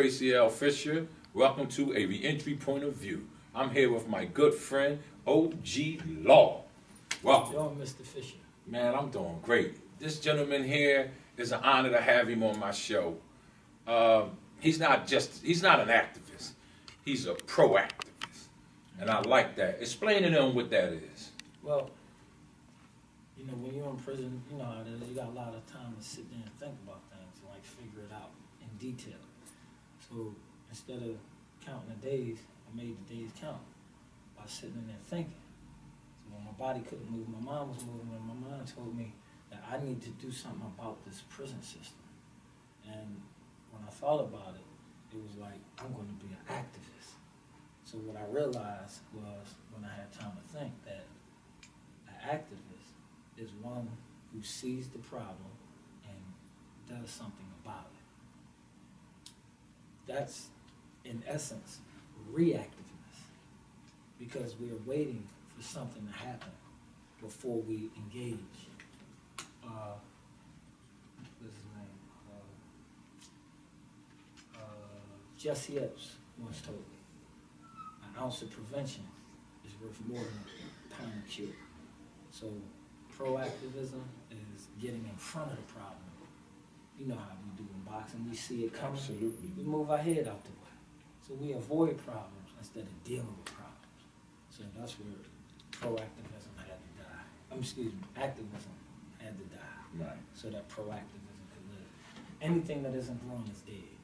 Tracey L. Fisher. Welcome to a Reentry Point of View. I'm here with my good friend, OG Law. Welcome. Yo, Mr. Fisher. Man, I'm doing great. This gentleman here is an honor to have him on my show. He's not an activist. He's a pro-activist. And I like that. Explain to them what that is. Well, you know, when you're in prison, you know how it is. You got a lot of time to sit there and think about things and like figure it out in detail. So instead of counting the days, I made the days count by sitting in there thinking. So when my body couldn't move, my mind was moving, and my mind told me that I need to do something about this prison system. And when I thought about it, it was like, I'm going to be an activist. So what I realized was, when I had time to think, that an activist is one who sees the problem and does something about it. That's, in essence, reactiveness, because we are waiting for something to happen before we engage. What's his name? Jesse Epps once told me, an ounce of prevention is worth more than a pound of cure. So proactivism is getting in front of the problem. You know how we do in boxing, we see it coming, Absolutely. we move our head out the way. So we avoid problems instead of dealing with problems. So that's where proactivism had to die. Activism had to die. Right. So that proactivism could live. Anything that isn't growing is dead.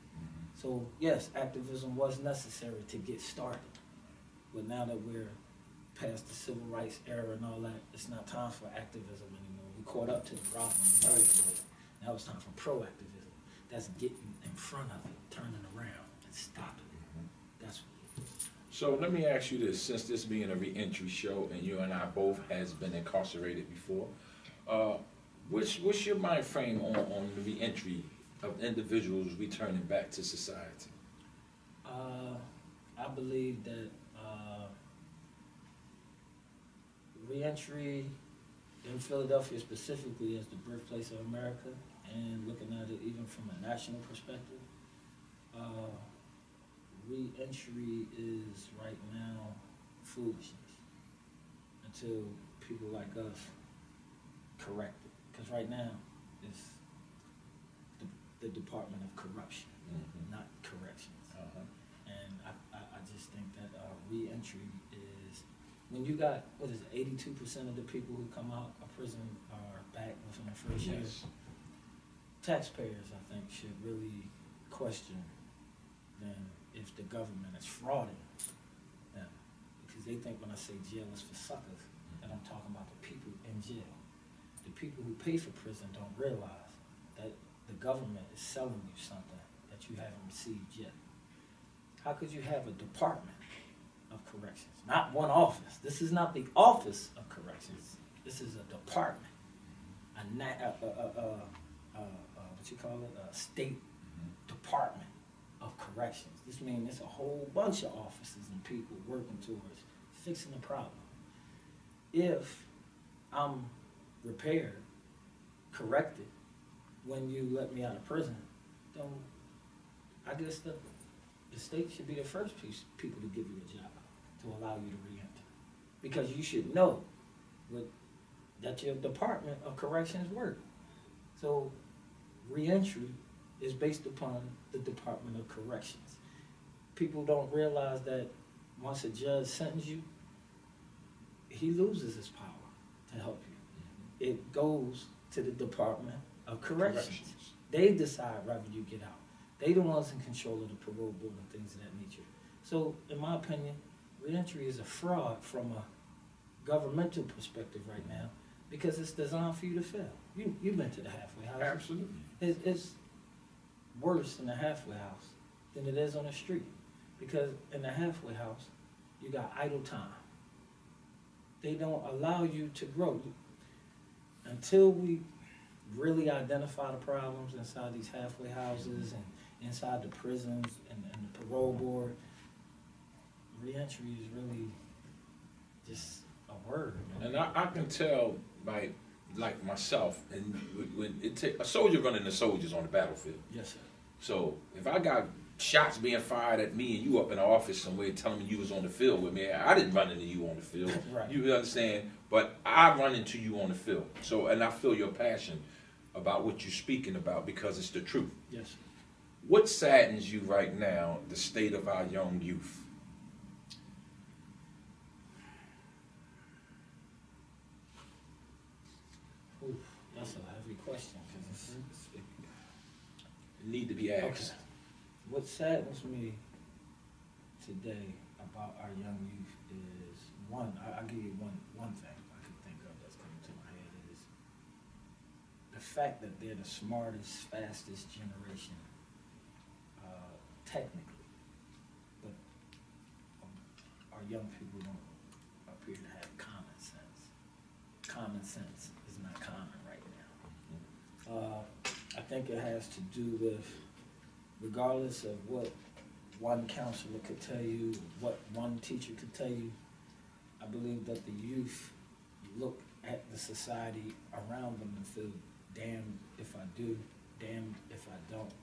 So yes, activism was necessary to get started. But now that we're past the civil rights era and all that, it's not time for activism anymore. We caught up to the problem. Now it's time for proactivism. That's getting in front of it, turning around and stopping it. That's what it is. So let me ask you this, since this being a reentry show and you and I both has been incarcerated before, what's your mind frame on the reentry of individuals returning back to society? I believe that reentry in Philadelphia specifically as the birthplace of America, and looking at it even from a national perspective, reentry is right now foolishness until people like us correct it. Because right now it's the Department of Corruption, not corrections. And I just think that reentry is, when you got, 82% of the people who come out of prison are back within the first year. Taxpayers, I think, should really question them if the government is frauding them. Because they think when I say jail is for suckers, that I'm talking about the people in jail. The people who pay for prison don't realize that the government is selling you something that you haven't received yet. How could you have a department of corrections, not one office? This is not the office of corrections. This is a department, a state department of corrections. This means it's a whole bunch of offices and people working towards fixing the problem. If I'm repaired, corrected, when you let me out of prison, then I guess the state should be the first people to give you a job, to allow you to re-enter. Because you should know that your Department of Corrections work. So re-entry is based upon the Department of Corrections. People don't realize that once a judge sentences you, he loses his power to help you. It goes to the Department of Corrections. They decide whether you get out. They the ones in control of the parole board and things of that nature. So, in my opinion, reentry is a fraud from a governmental perspective right now, because it's designed for you to fail. You've been to the halfway house. Absolutely. It's worse in the halfway house than it is on the street, because in the halfway house, you got idle time. They don't allow you to grow. Until we really identify the problems inside these halfway houses and inside the prisons and the parole board, reentry is really just a word. And I can tell by, like myself, and when a soldier running the soldiers on the battlefield. Yes, sir. So if I got shots being fired at me and you up in the office somewhere telling me you was on the field with me. I didn't run into you on the field. Right. You understand? But I run into you on the field. So, and I feel your passion about what you're speaking about because it's the truth. Yes. What saddens you right now, the state of our young youth? Oof, that's a heavy question because It need to be asked. okay. What saddens me today about our young youth is one. I'll give you one thing I can think of that's coming to my head is the fact that they're the smartest, fastest generation, technically, but our young people don't appear to have common sense. Common sense is not common right now. I think it has to do with, regardless of what one counselor could tell you, what one teacher could tell you, I believe that the youth look at the society around them and feel, damned if I do, damned if I don't.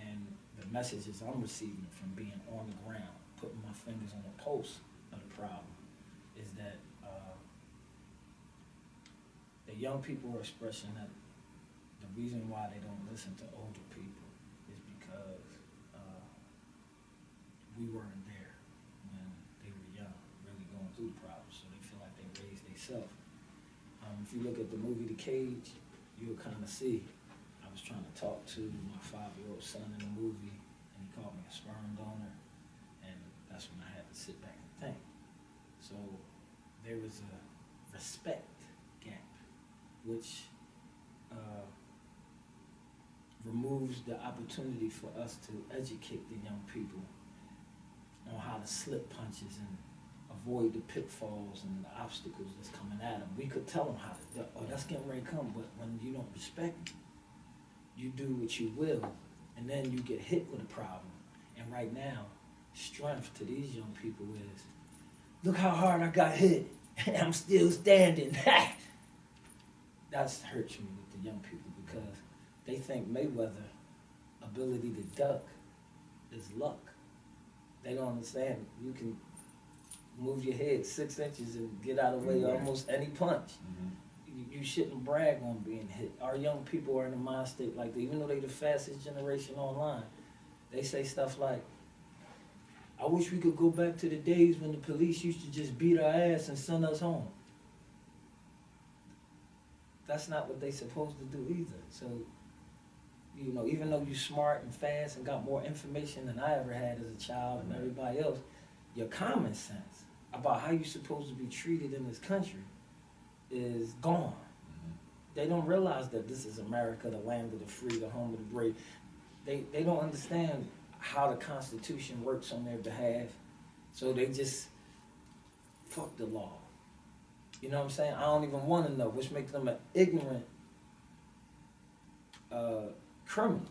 And the messages I'm receiving from being on the ground, putting my fingers on the pulse of the problem, is that the young people are expressing that the reason why they don't listen to older people is because we weren't there when they were young, really going through the problems, so they feel like they raised themselves. If you look at the movie The Cage, you'll kind of see, I was trying to talk to my 5-year-old son in the movie, and he called me a sperm donor, and that's when I had to sit back and think. So there was a respect gap, which removes the opportunity for us to educate the young people on how to slip punches and avoid the pitfalls and the obstacles that's coming at them. We could tell them how to, oh, that's getting ready to come, but when you don't respect it, you do what you will, and then you get hit with a problem. And right now, strength to these young people is, look how hard I got hit, and I'm still standing. That's hurts me with the young people because they think Mayweather ability to duck is luck. They don't understand you can move your head 6 inches and get out of the way almost any punch. You shouldn't brag on being hit. Our young people are in a mind state like that, even though they're the fastest generation online. They say stuff like, I wish we could go back to the days when the police used to just beat our ass and send us home. That's not what they're supposed to do either. So, you know, even though you're smart and fast and got more information than I ever had as a child and everybody else, your common sense about how you're supposed to be treated in this country is gone. They don't realize that this is America, the land of the free, the home of the brave. They don't understand how the Constitution works on their behalf, so they just fuck the law. You know what I'm saying? I don't even want to know, which makes them an ignorant criminal.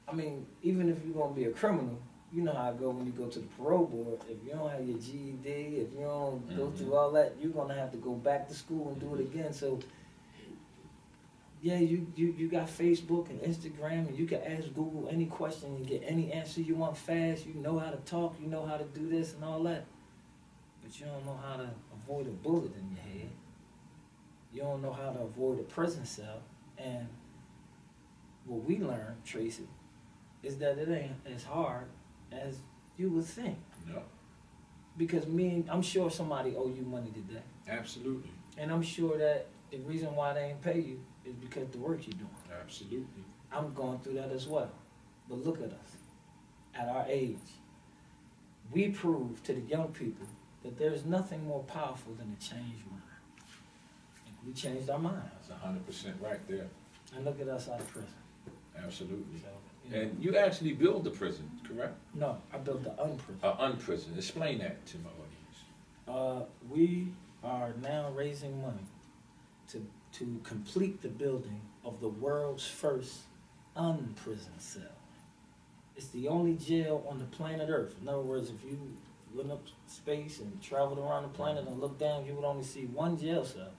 I mean, even if you're going to be a criminal, you know how it go when you go to the parole board. If you don't have your GED, if you don't go through all that, you're going to have to go back to school and do it again. So, yeah, you got Facebook and Instagram, and you can ask Google any question and get any answer you want fast. You know how to talk, you know how to do this and all that. But you don't know how to avoid a bullet in your head. You don't know how to avoid a prison cell. And what we learned, Tracey, is that it ain't as hard as you would think. No. Because I'm sure somebody owe you money today. Absolutely. And I'm sure that the reason why they ain't pay you is because the work you're doing. Absolutely. I'm going through that as well. But look at us. At our age, we prove to the young people that there's nothing more powerful than a changed mind. And we changed our minds. That's 100% right there. And look at us out of prison. Absolutely. So, you know, And you actually built the prison, correct? no, I built the unprison. Unprison. Explain that to my audience. We are now raising money to complete the building of the world's first unprison cell. It's the only jail on the planet Earth. In other words, if you went up space and traveled around the planet and looked down, you would only see one jail cell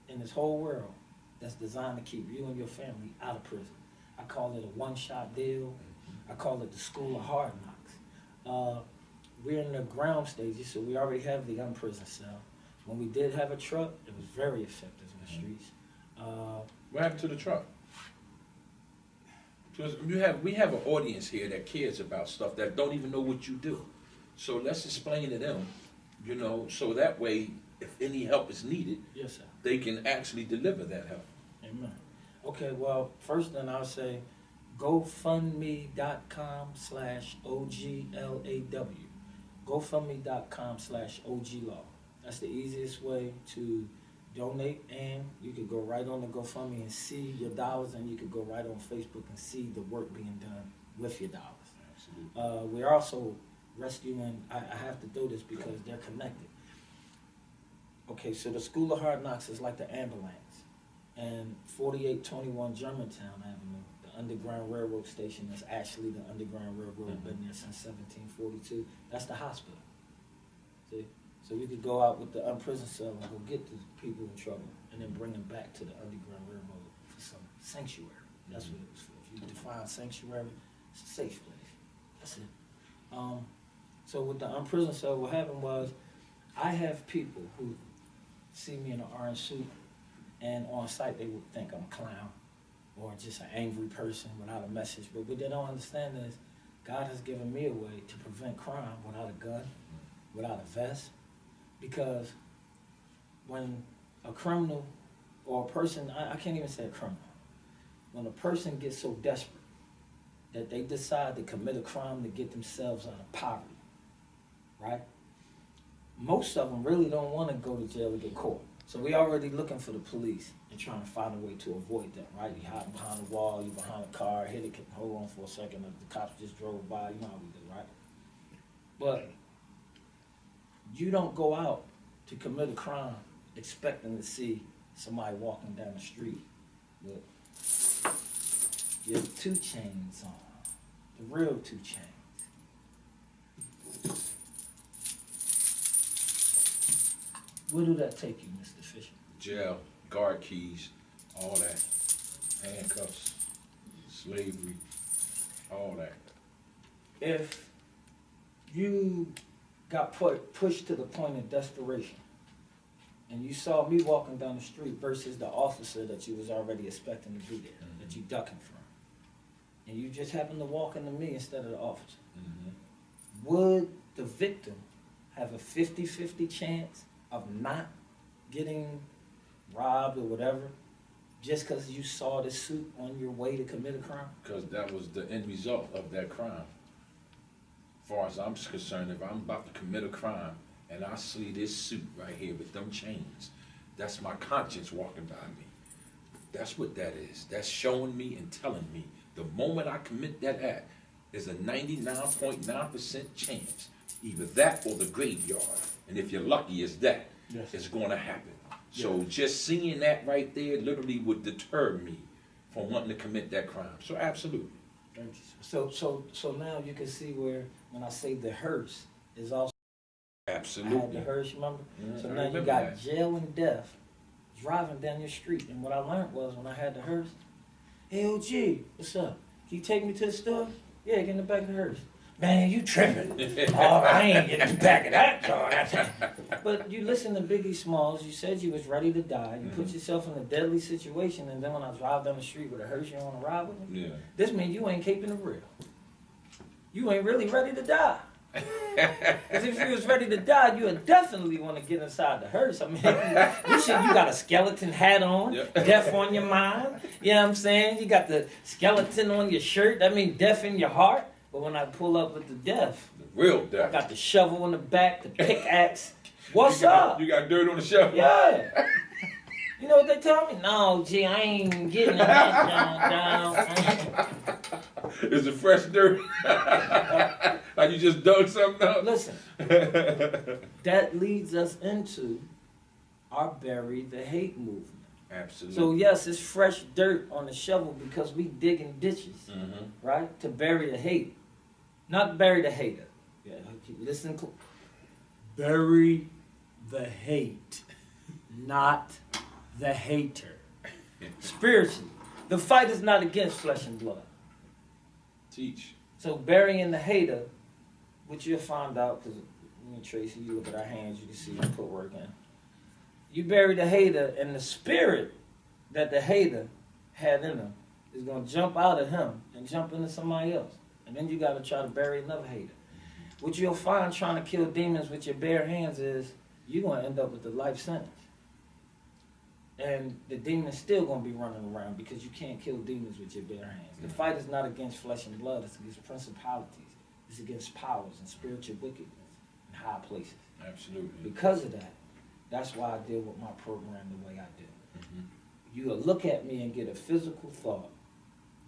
in this whole world that's designed to keep you and your family out of prison. I call it a one-shot deal. I call it the School of Hard Knocks. We're in the ground stages, so we already have the unprison cell. When we did have a truck, it was very effective in the streets. What happened to the truck? Because we have an audience here that cares about stuff that don't even know what you do. So let's explain to them, you know, so that way, if any help is needed, Yes, sir. they can actually deliver that help. Amen. Okay, well, first then I'll say GoFundMe.com/OGLAW. GoFundMe.com/OGLaw. That's the easiest way to donate, and you could go right on the GoFundMe and see your dollars, and you could go right on Facebook and see the work being done with your dollars. Absolutely. We're also rescuing, I have to do this because they're connected. Okay, so the School of Hard Knocks is like the ambulance, and 4821 Germantown Avenue, the Underground Railroad station, is actually the Underground Railroad, been there since 1742. That's the hospital. See? So we could go out with the unprison cell and go get the people in trouble and then bring them back to the Underground Railroad for some sanctuary. That's what it was for. If you define sanctuary, it's a safe place. That's it. So with the unprison cell, what happened was I have people who see me in an orange suit, and on sight they would think I'm a clown or just an angry person without a message. But what they don't understand is God has given me a way to prevent crime without a gun, without a vest. Because when a criminal or a person, I can't even say a criminal, when a person gets so desperate that they decide to commit a crime to get themselves out of poverty, right? Most of them really don't want to go to jail or get caught. So we already looking for the police and trying to find a way to avoid them, right? You hide behind a wall, you behind a car, hit it, hold on for a second, the cops just drove by, you know how we do, right? But you don't go out to commit a crime expecting to see somebody walking down the street with your 2 chains on, the real 2 chains. Where do that take you, Mr. Fisher? Jail, guard keys, all that, handcuffs, slavery, all that. If you got pushed to the point of desperation, and you saw me walking down the street versus the officer that you was already expecting to be there, that you ducking from, and you just happened to walk into me instead of the officer, would the victim have a 50-50 chance of not getting robbed or whatever just because you saw the suit on your way to commit a crime? Because that was the end result of that crime. As far as I'm concerned, if I'm about to commit a crime and I see this suit right here with them chains, that's my conscience walking by me. That's what that is. That's showing me and telling me the moment I commit that act is a 99.9% chance, either that or the graveyard. And if you're lucky, it's that. Yes. It's going to happen. So just seeing that right there literally would deter me from wanting to commit that crime. So absolutely. So now you can see where when I say the hearse is also Absolutely. I had the hearse, remember? Yeah, So I now you remember got that. jail and death driving down your street. And what I learned was when I had the hearse, hey OG, what's up? Can you take me to the store? Yeah, get in the back of the hearse. Man, you tripping. Oh, I ain't getting in the back of that car. But you listen to Biggie Smalls, you said you was ready to die. You put yourself in a deadly situation, and then when I drive down the street with a hearse, you want to ride with me? Yeah. This means you ain't keeping it real. You ain't really ready to die. Because if you was ready to die, you would definitely want to get inside the hearse. I mean, you got a skeleton hat on, Yep. death on your mind. You know what I'm saying? You got the skeleton on your shirt. That means death in your heart. But when I pull up with the death, The real I death. got the shovel in the back, the pickaxe. What's up? You got dirt on the shelf. Yeah. You know what they tell me? No, gee, I ain't getting that down. Is it fresh dirt? Like you just dug something up? Listen, that leads us into our Bury the Hate movement. Absolutely. So yes, it's fresh dirt on the shovel because we digging ditches, right? To bury the hate. Not bury the hater. Yeah, listen. Bury the hate, not the hater. Spiritually, the fight is not against flesh and blood. Teach. So burying the hater, which you'll find out, because me and Tracey, you look at our hands, you can see we put work in. You bury the hater, and the spirit that the hater had in him is going to jump out of him and jump into somebody else. And then you got to try to bury another hater. What you'll find trying to kill demons with your bare hands is you're going to end up with a life sentence. And the demon's still going to be running around because you can't kill demons with your bare hands. The fight is not against flesh and blood. It's against principalities. It's against powers and spiritual wickedness in high places. Absolutely. Because of that, that's why I deal with my program the way I do. Mm-hmm. You will look at me and get a physical thought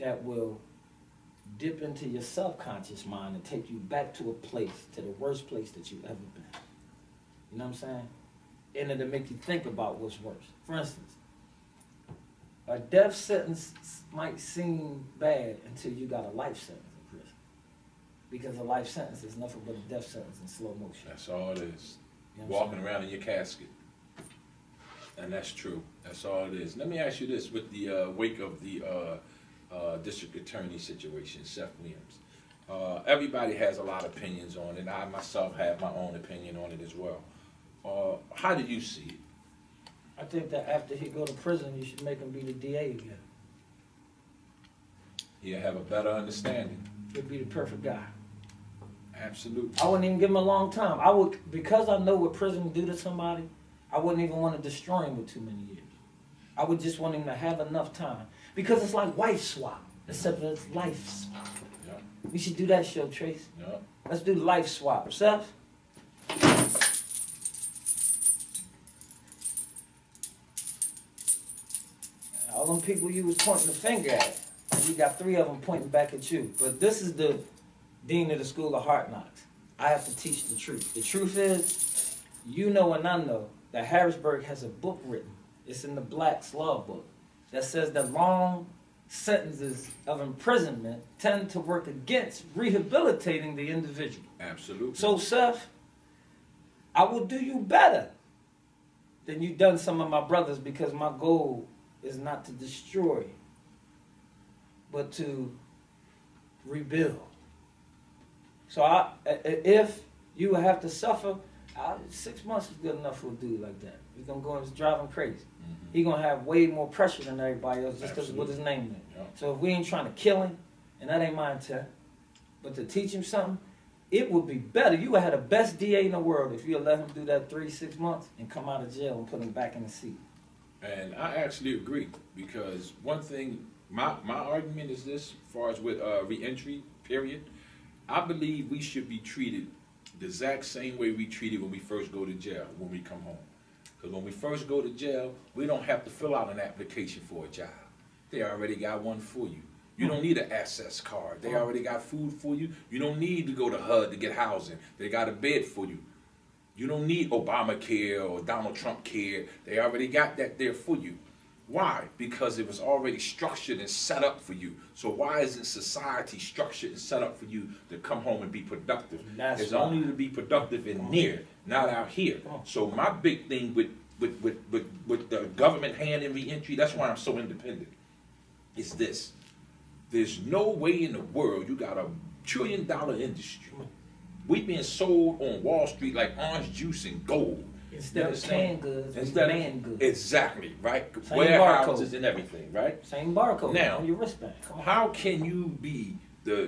that will dip into your subconscious mind and take you back to a place, to the worst place that you've ever been. You know what I'm saying? And it'll make you think about what's worse. For instance, a death sentence might seem bad until you got a life sentence in prison. Because a life sentence is nothing but a death sentence in slow motion. That's all it is. You know what I'm Walking around in your casket. And that's true. That's all it is. Let me ask you this, with the wake of the district attorney situation, Seth Williams. Everybody has a lot of opinions on it. I myself have my own opinion on it as well. How do you see it? I think that after he go to prison, you should make him be the DA again. He'll have a better understanding. He'll be the perfect guy. Absolutely. I wouldn't even give him a long time. I would, because I know what prison do to somebody, I wouldn't even want to destroy him with too many years. I would just want him to have enough time. Because it's like wife swap, except that it's life swap. Yep. We should do that show, Trace. Yep. Let's do the life swap. Seth? All them people you was pointing the finger at, you got 3 of them pointing back at you. But this is the dean of the School of Hard Knocks. I have to teach the truth. The truth is, you know and I know that Harrisburg has a book written. It's in the Black's Law book that says that long sentences of imprisonment tend to work against rehabilitating the individual. Absolutely. So, Seth, I will do you better than you done some of my brothers, because my goal is not to destroy, but to rebuild. So if you have to suffer, 6 months is good enough for a dude like that. He's going to go and drive him crazy. Mm-hmm. He's going to have way more pressure than everybody else just because of what his name is. Yep. So if we ain't trying to kill him, and that ain't my intent, but to teach him something, it would be better. You would have the best DA in the world if you let him do that 3-6 months and come out of jail and put him back in the seat. And I actually agree, because one thing, my argument is this, as far as with reentry period, I believe we should be treated the exact same way we treated when we first go to jail, when we come home. Because when we first go to jail, we don't have to fill out an application for a job. They already got one for you. You don't need an access card. They already got food for you. You don't need to go to HUD to get housing. They got a bed for you. You don't need Obamacare or Donald Trump care. They already got that there for you. Why? Because it was already structured and set up for you. So why isn't society structured and set up for you to come home and be productive? It's only to be productive in near, not out here. So my big thing with the government hand in reentry, that's why I'm so independent, is this. There's no way in the world you got $1 trillion industry. We being sold on Wall Street like orange juice and gold. Instead of canned goods, man goods. Exactly, right? Same Warehouses barcode. and everything, right? Same barcode now, on your wristband. How can you be the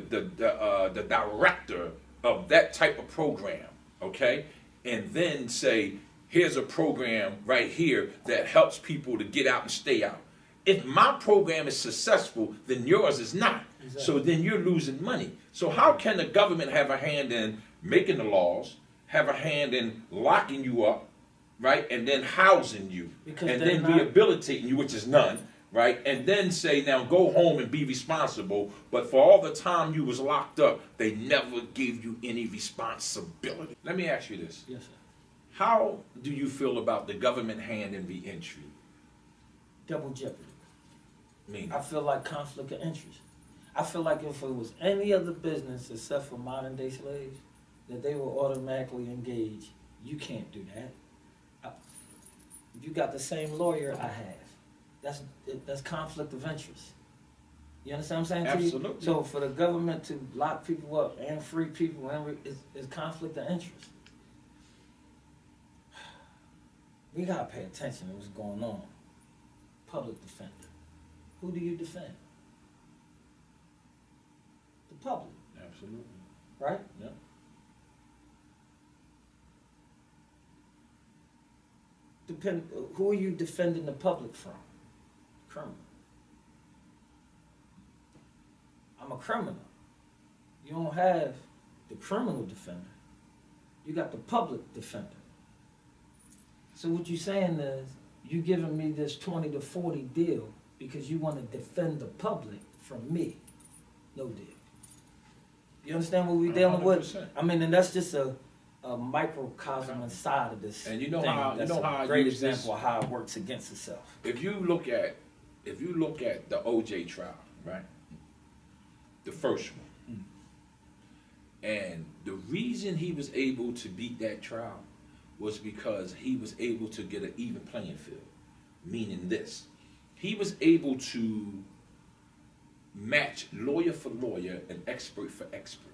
director of that type of program, okay? And then say, here's a program right here that helps people to get out and stay out. If my program is successful, then yours is not. Exactly. So then you're losing money. So how can the government have a hand in making the laws, have a hand in locking you up, right, and then housing you, and then rehabilitating you, which is none, right, and then say, now go home and be responsible, but for all the time you was locked up, they never gave you any responsibility. Let me ask you this. Yes, sir. How do you feel about the government hand in reentry? Double jeopardy. Meaning? I feel like conflict of interest. I feel like if it was any other business except for modern day slaves, that they will automatically engage. You can't do that. You got the same lawyer I have. That's conflict of interest. You understand what I'm saying to you? Absolutely. So for the government to lock people up and free people is conflict of interest. We gotta pay attention to what's going on. Public defender. Who do you defend? The public, Absolutely. right? Yep. Who are you defending the public from? Criminal. I'm a criminal. You don't have the criminal defender. You got the public defender. So what you're saying is, you giving me this 20 to 40 deal because you want to defend the public from me. No deal. You understand what we're dealing with? 100%. I mean, and that's just a microcosm inside of this. And you know thing. how That's I a great use this? example of how it works against itself. If you look at the OJ trial, right? The first one. And the reason he was able to beat that trial was because he was able to get an even playing field. Meaning this. He was able to match lawyer for lawyer and expert for expert.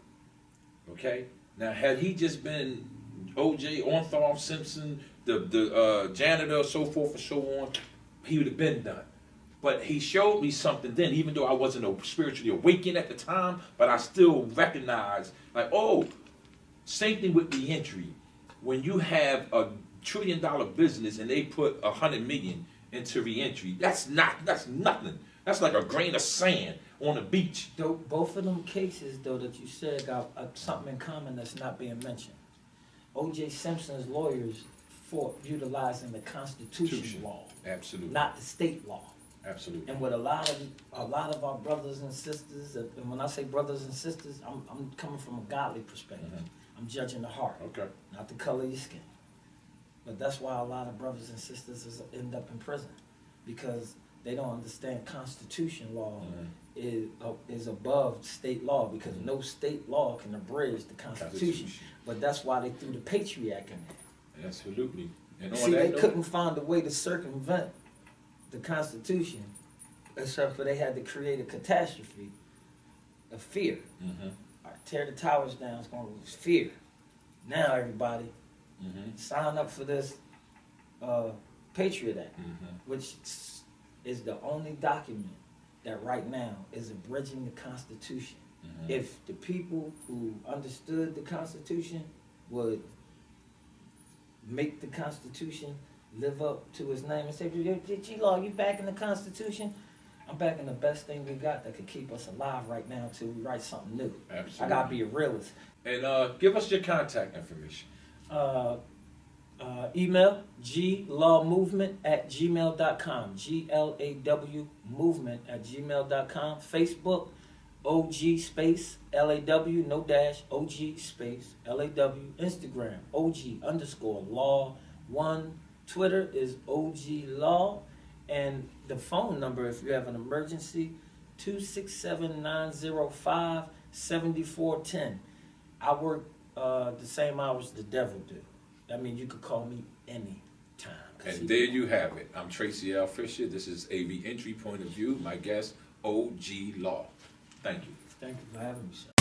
Okay? Now, had he just been O.J., Ornthorpe Simpson, the janitor, so forth and so on, he would have been done. But he showed me something then, even though I wasn't spiritually awakened at the time, but I still recognized, like, oh, same thing with reentry. When you have a $1 trillion business and they put $100 million into reentry, that's nothing. That's like a grain of sand on a beach. Though both of them cases, though, that you said got something in common that's not being mentioned. O.J. Simpson's lawyers fought utilizing the Constitution law, Absolutely. not the state law. Absolutely. And with a lot of our brothers and sisters, and when I say brothers and sisters, I'm coming from a godly perspective. I'm judging the heart, Okay. not the color of your skin. But that's why a lot of brothers and sisters end up in prison, because they don't understand Constitution law is above state law, because no state law can abridge the Constitution. But that's why they threw the Patriot Act in there. Absolutely. And See, they couldn't find a way to circumvent the Constitution, except for they had to create a catastrophe of fear. All right, tear the towers down, it's going to lose fear. Now everybody sign up for this Patriot Act, which is the only document that right now is abridging the Constitution. If the people who understood the Constitution would make the Constitution live up to its name and say, G-Law, you back in the Constitution? I'm back in the best thing we got that could keep us alive right now until we write something new. Absolutely. I gotta be a realist. And give us your contact information. Email glawmovement@gmail.com. GLAW movement@gmail.com. Facebook OG space LAW, no dash, OG space LAW. Instagram OG_law1. Twitter is OG Law. And the phone number, if you have an emergency, 267-905-7410. I work the same hours the devil do. That means you could call me any time. And there you have it. I'm Tracey L. Fisher. This is a Reentry Point of View. My guest, OG Law. Thank you. Thank you for having me, sir.